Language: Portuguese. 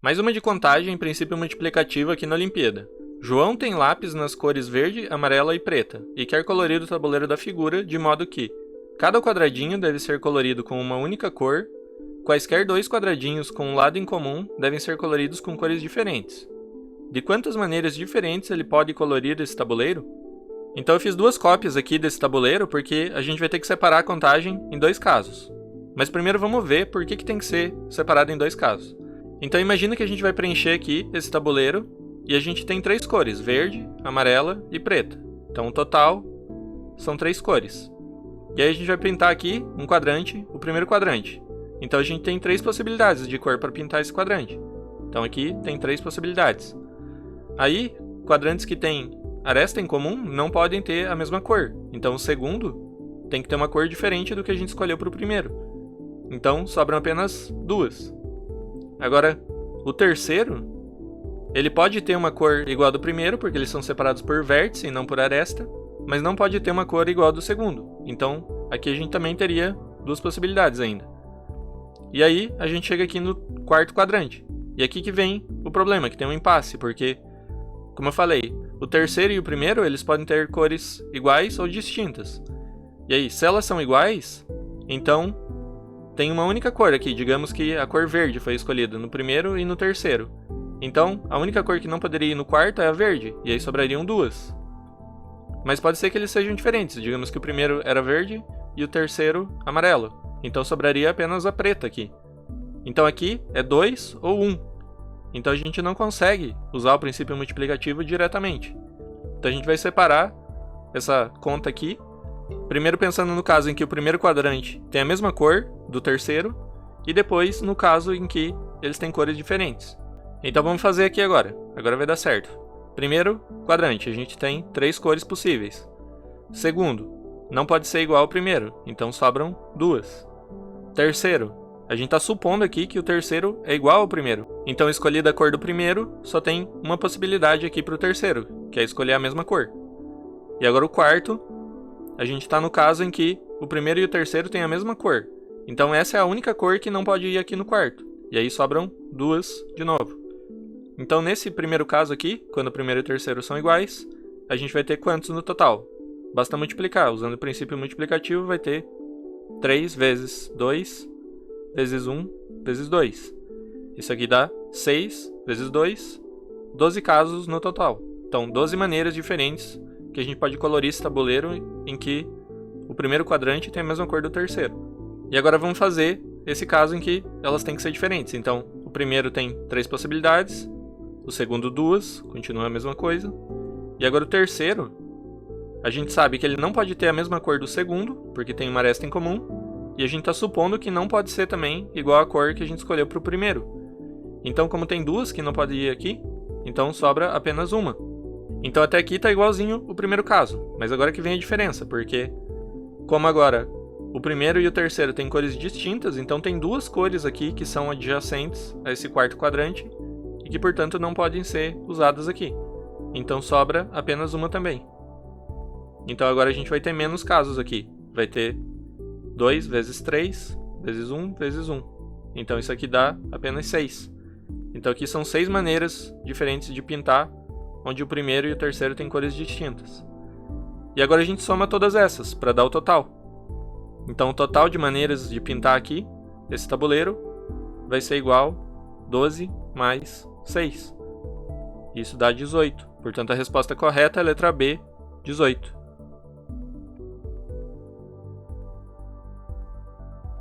Mais uma de contagem em princípio multiplicativo aqui na Olimpíada. João tem lápis nas cores verde, amarela e preta, e quer colorir o tabuleiro da figura de modo que cada quadradinho deve ser colorido com uma única cor, quaisquer 2 quadradinhos com um lado em comum devem ser coloridos com cores diferentes. De quantas maneiras diferentes ele pode colorir esse tabuleiro? Então eu fiz 2 cópias aqui desse tabuleiro porque a gente vai ter que separar a contagem em 2 casos. Mas primeiro vamos ver por que tem que ser separado em 2 casos. Então imagina que a gente vai preencher aqui esse tabuleiro e a gente tem 3 cores, verde, amarela e preta. Então o total são 3 cores. E aí a gente vai pintar aqui um quadrante, o primeiro quadrante. Então a gente tem 3 possibilidades de cor para pintar esse quadrante. Então aqui tem 3 possibilidades. Aí, quadrantes que têm aresta em comum não podem ter a mesma cor. Então o segundo tem que ter uma cor diferente do que a gente escolheu para o primeiro. Então sobram apenas 2. Agora, o terceiro, ele pode ter uma cor igual ao do primeiro, porque eles são separados por vértice e não por aresta, mas não pode ter uma cor igual ao do segundo. Então, aqui a gente também teria 2 possibilidades ainda. E aí, a gente chega aqui no quarto quadrante. E aqui que vem o problema, que tem um impasse, porque, como eu falei, o terceiro e o primeiro, eles podem ter cores iguais ou distintas. E aí, se elas são iguais, então tem uma única cor aqui. Digamos que a cor verde foi escolhida no primeiro e no terceiro. Então, a única cor que não poderia ir no quarto é a verde, e aí sobrariam 2. Mas pode ser que eles sejam diferentes. Digamos que o primeiro era verde e o terceiro amarelo. Então sobraria apenas a preta aqui. Então aqui é 2 ou 1. Então a gente não consegue usar o princípio multiplicativo diretamente. Então a gente vai separar essa conta aqui. Primeiro pensando no caso em que o primeiro quadrante tem a mesma cor do terceiro. E depois no caso em que eles têm cores diferentes. Então vamos fazer aqui agora. Agora vai dar certo. Primeiro quadrante, a gente tem 3 cores possíveis. Segundo, não pode ser igual ao primeiro, então sobram 2. Terceiro, a gente está supondo aqui que o terceiro é igual ao primeiro. Então, escolhida a cor do primeiro, só tem uma possibilidade aqui para o terceiro, que é escolher a mesma cor. E agora o quarto, a gente está no caso em que o primeiro e o terceiro têm a mesma cor. Então essa é a única cor que não pode ir aqui no quarto. E aí sobram 2 de novo. Então nesse primeiro caso aqui, quando o primeiro e o terceiro são iguais, a gente vai ter quantos no total? Basta multiplicar, usando o princípio multiplicativo vai ter 3 vezes 2 vezes 1 vezes 2. Isso aqui dá 6 vezes 2, 12 casos no total. Então 12 maneiras diferentes que a gente pode colorir esse tabuleiro em que o primeiro quadrante tem a mesma cor do terceiro. E agora vamos fazer esse caso em que elas têm que ser diferentes. Então o primeiro tem 3 possibilidades, o segundo 2, continua a mesma coisa. E agora o terceiro, a gente sabe que ele não pode ter a mesma cor do segundo, porque tem uma aresta em comum. E a gente está supondo que não pode ser também igual à cor que a gente escolheu para o primeiro. Então como tem 2 que não podem ir aqui, então sobra apenas uma. Então até aqui está igualzinho o primeiro caso. Mas agora que vem a diferença, porque como agora o primeiro e o terceiro têm cores distintas, então tem 2 cores aqui que são adjacentes a esse quarto quadrante e que, portanto, não podem ser usadas aqui. Então sobra apenas uma também. Então agora a gente vai ter menos casos aqui. Vai ter 2 vezes 3 vezes 1 vezes 1. Então isso aqui dá apenas 6. Então aqui são 6 maneiras diferentes de pintar, onde o primeiro e o terceiro têm cores distintas. E agora a gente soma todas essas para dar o total. Então o total de maneiras de pintar aqui, esse tabuleiro, vai ser igual 12 mais 6. Isso dá 18. Portanto, a resposta correta é a letra B, 18.